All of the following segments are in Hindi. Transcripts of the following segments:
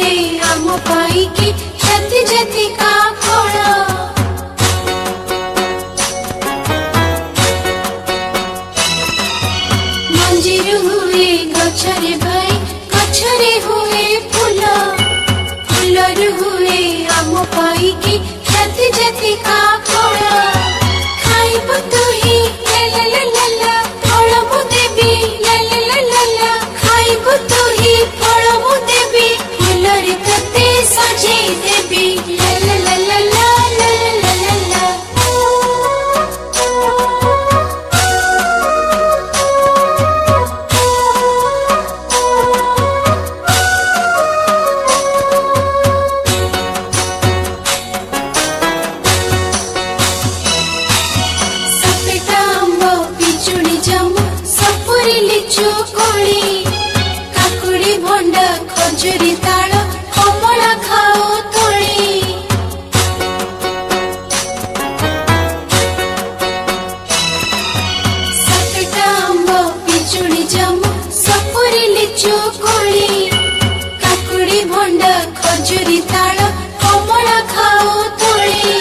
हुए आम पाई की जति जति का फल मंजीर हुए गछरे भाई गछरे हुए फूल फूलर हुए आम पाई की जति जति का फल खाइब तुही ला ला ला ला फल मु देबी ला ला ला ला ला खाइब तुही फल मु देबी फूलर तते सजेई देबी ला ला ला ला ला ला ला ला ला सपेटा आंबो पिजुड़ी जामु सपुरी लिचु कोली काकुड़ी भंडा खजुरी ताल कमला खाओ तोली सपेटा आंबो पिजुड़ी जामु सपुरी लिचु कोली काकुड़ी भंडा खजुरी ताल कमला खाओ तोली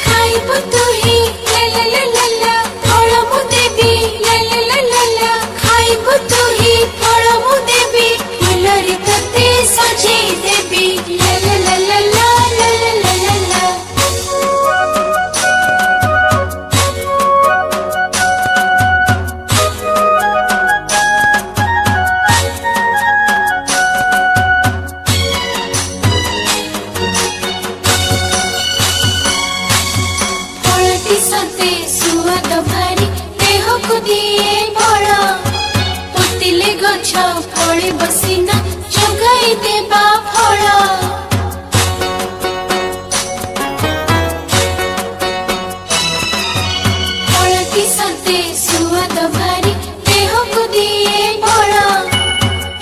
खाइब तुही ला ला ला ला ला फल मु देबी ला ला ला ला ला खाइब तुही फल मु देबी फूलर तते सजेई देबी ला ला ला ला ला ला ला ला ला फलटी सते सुआद भारी देह को दिए बल पोतिले गछ फले बसिना जगाई देबा फल फलटी सते सुआद भारी देह को दिए बल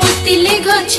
पोतिले गछ